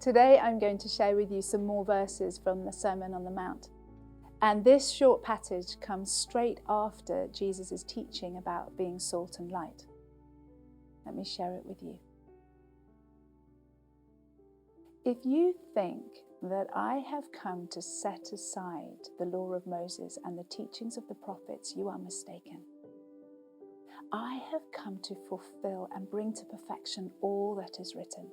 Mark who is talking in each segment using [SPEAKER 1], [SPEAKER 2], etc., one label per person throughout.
[SPEAKER 1] Today I'm going to share with you some more verses from the Sermon on the Mount. And this short passage comes straight after Jesus' teaching about being salt and light. Let me share it with you. If you think that I have come to set aside the law of Moses and the teachings of the prophets, you are mistaken. I have come to fulfill and bring to perfection all that is written.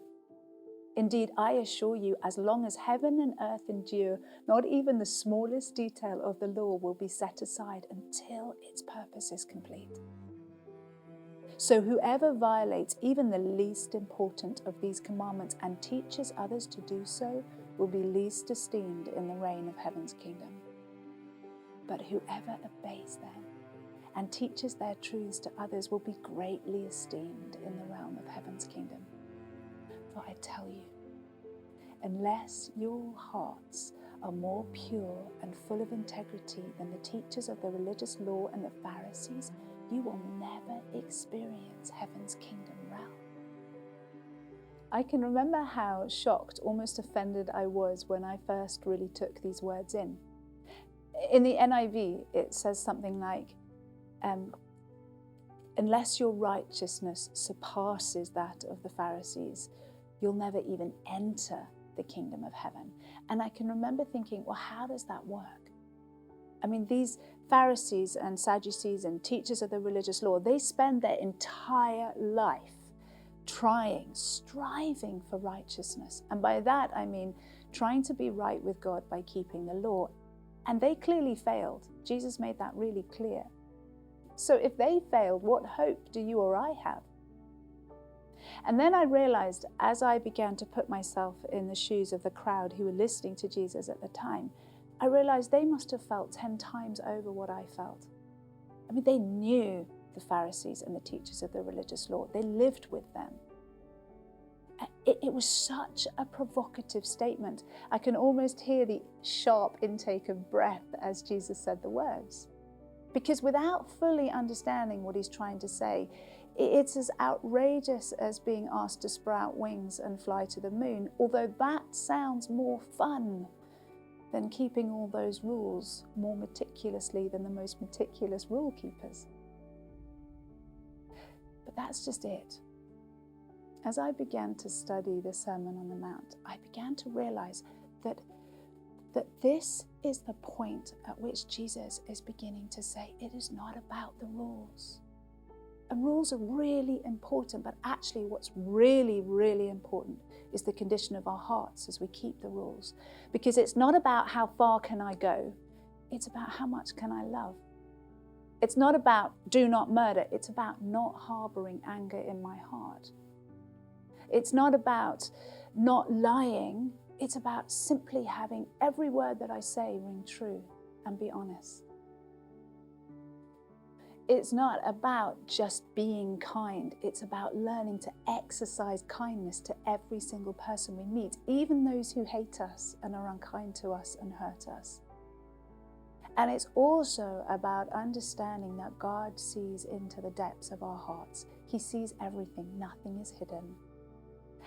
[SPEAKER 1] Indeed, I assure you, as long as heaven and earth endure, not even the smallest detail of the law will be set aside until its purpose is complete. So whoever violates even the least important of these commandments and teaches others to do so will be least esteemed in the reign of heaven's kingdom. But whoever obeys them and teaches their truths to others will be greatly esteemed in the realm of heaven's kingdom. For I tell you, unless your hearts are more pure and full of integrity than the teachers of the religious law and the Pharisees, you will never experience heaven's kingdom realm. I can remember how shocked, almost offended I was when I first really took these words in. In the NIV, it says something like, unless your righteousness surpasses that of the Pharisees, you'll never even enter the kingdom of heaven. And I can remember thinking, well, how does that work? I mean, these Pharisees and Sadducees and teachers of the religious law, they spend their entire life striving for righteousness. And by that, I mean trying to be right with God by keeping the law. And they clearly failed. Jesus made that really clear. So if they failed, what hope do you or I have? And then I realized, as I began to put myself in the shoes of the crowd who were listening to Jesus at the time, I realized they must have felt 10 times over what I felt. I mean, they knew the Pharisees and the teachers of the religious law. They lived with them. It was such a provocative statement. I can almost hear the sharp intake of breath as Jesus said the words. Because without fully understanding what he's trying to say, it's as outrageous as being asked to sprout wings and fly to the moon, although that sounds more fun than keeping all those rules more meticulously than the most meticulous rule keepers. But that's just it. As I began to study the Sermon on the Mount, I began to realize that this is the point at which Jesus is beginning to say, it is not about the rules. And rules are really important, but actually what's really, really important is the condition of our hearts as we keep the rules. Because it's not about how far can I go, it's about how much can I love. It's not about do not murder, it's about not harboring anger in my heart. It's not about not lying, it's about simply having every word that I say ring true and be honest. It's not about just being kind. It's about learning to exercise kindness to every single person we meet, even those who hate us and are unkind to us and hurt us. And it's also about understanding that God sees into the depths of our hearts. He sees everything. Nothing is hidden.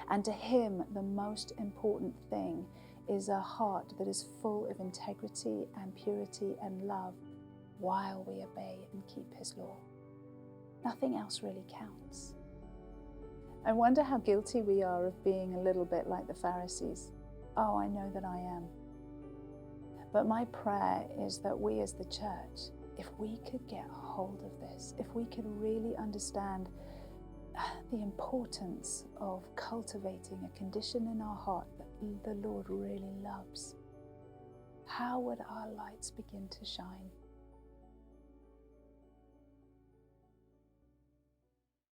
[SPEAKER 1] And to him, the most important thing is a heart that is full of integrity and purity and love, while we obey and keep his law. Nothing else really counts. I wonder how guilty we are of being a little bit like the Pharisees. Oh, I know that I am. But my prayer is that we as the church, if we could get a hold of this, if we could really understand the importance of cultivating a condition in our heart that the Lord really loves, how would our lights begin to shine?